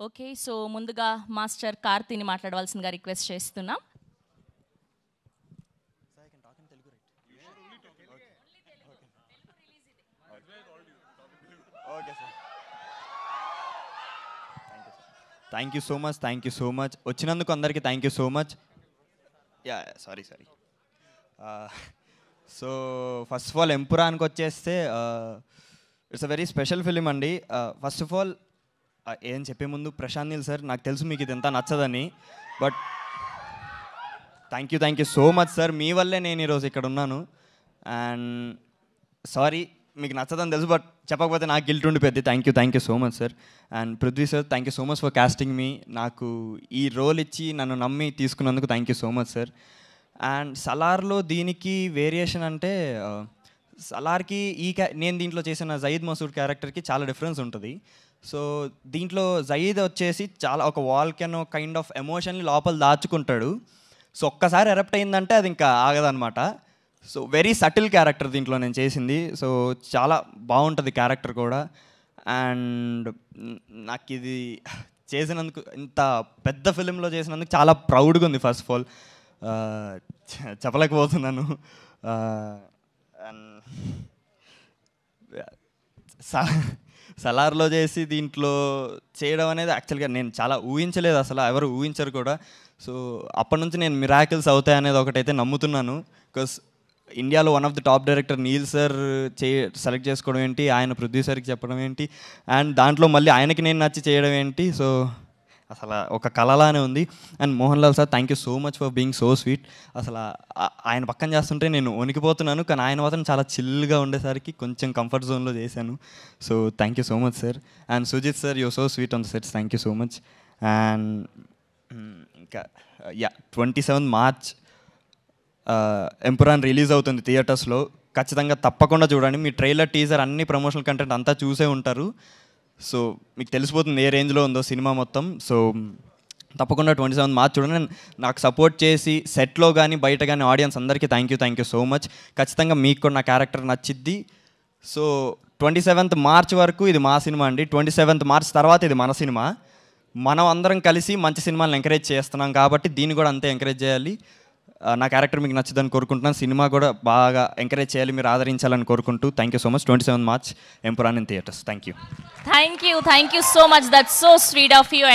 Okay. So ముందుగా master కార్తీని మాట్లాడవలసిందిగా రిక్వెస్ట్ చేస్తున్నాం. థ్యాంక్ యూ సో మచ్ వచ్చినందుకు అందరికీ thank you so much. Sorry so first of all ఎంపురానికి వచ్చేస్తే it's a very special film అండి. ఫస్ట్ ఆఫ్ ఆల్ ఏం చెప్పే ముందు ప్రశాంత్ నీల్ సార్, నాకు తెలుసు మీకు ఇది ఎంత నచ్చదని, but thank you so much sir. మీ వల్లే నేను ఈరోజు ఇక్కడ ఉన్నాను. అండ్ సారీ మీకు నచ్చదని తెలుసు, బట్ చెప్పకపోతే నాకు గిల్ట్ ఉండిపోద్ది. Thank you so much sir. And Prithvi sir, thank you so much for casting me. నాకు ఈ రోల్ ఇచ్చి నన్ను నమ్మి తీసుకున్నందుకు thank you so much sir. And సలార్లో దీనికి వేరియేషన్ అంటే సలార్కి నేను దీంట్లో చేసిన జయీద్ మసూద్ క్యారెక్టర్కి చాలా డిఫరెన్స్ ఉంటుంది. సో దీంట్లో జయీద్ వచ్చేసి చాలా ఒక వాల్కెనో కైండ్ ఆఫ్ ఎమోషన్ని లోపల దాచుకుంటాడు. సో ఒక్కసారి ఎరప్ట్ అయిందంటే అది ఇంకా ఆగదనమాట. సో వెరీ సటిల్ క్యారెక్టర్ దీంట్లో నేను చేసింది. సో చాలా బాగుంటుంది క్యారెక్టర్ కూడా. అండ్ నాకు ఇది చేసినందుకు, ఇంత పెద్ద ఫిలింలో చేసినందుకు చాలా ప్రౌడ్గా ఉంది. ఫస్ట్ ఆఫ్ ఆల్ చెప్పలేకపోతున్నాను. అండ్ సలార్లో చేసి దీంట్లో చేయడం అనేది యాక్చువల్గా నేను చాలా ఊహించలేదు, అసలు ఎవరు ఊహించరు కూడా. సో అప్పటి నుంచి నేను మిరాకిల్స్ అవుతాయి అనేది ఒకటైతే నమ్ముతున్నాను. బికాస్ ఇండియాలో one of the top director Neel sir select చేసుకోవడం ఏంటి, ఆయన ప్రొడ్యూసర్కి చెప్పడం ఏంటి, అండ్ దాంట్లో మళ్ళీ ఆయనకి నేను నచ్చి చేయడం ఏంటి. సో అసలు ఒక కళలానే ఉంది. And Mohan Lal sir, thank you so much for being so sweet. అసలు ఆయన పక్కన చేస్తుంటే నేను వణికిపోతున్నాను, కానీ ఆయన మాత్రం చాలా చిల్గా ఉండేసరికి కొంచెం కంఫర్ట్ జోన్లో చేశాను. So thank you so much sir. And Sujith sir, you so sweet on the sets, thank you so much. And ఇంకా 27 మార్చ్ ఎంపురాన్ రిలీజ్ అవుతుంది థియేటర్స్లో. ఖచ్చితంగా తప్పకుండా చూడండి. మీ ట్రైలర్, టీజర్, అన్ని ప్రమోషనల్ కంటెంట్ అంతా చూసే ఉంటారు. సో మీకు తెలిసిపోతుంది ఏ రేంజ్లో ఉందో సినిమా మొత్తం. సో తప్పకుండా 27 మార్చ్ చూడండి. నాకు సపోర్ట్ చేసి సెట్లో కానీ బయట కానీ ఆడియన్స్ అందరికీ థ్యాంక్ యూ సో మచ్. ఖచ్చితంగా మీకు కూడా నా క్యారెక్టర్ నచ్చిద్ది. సో 27th మార్చ్ వరకు ఇది మా సినిమా అండి. 27th మార్చ్ తర్వాత ఇది మన సినిమా. మనం అందరం కలిసి మంచి సినిమాలను ఎంకరేజ్ చేస్తున్నాం కాబట్టి దీన్ని కూడా అంతే ఎంకరేజ్ చేయాలి. నా క్యారెక్టర్ మీకు నచ్చుదని కోరుకుంటున్నాను. సినిమా కూడా బాగా ఎంకరేజ్ చేయాలి, మీరు ఆదరించాలని కోరుకుంటూ thank you so much. 27 March Empuraan in theatres. Thank you so much. That's so sweet of you.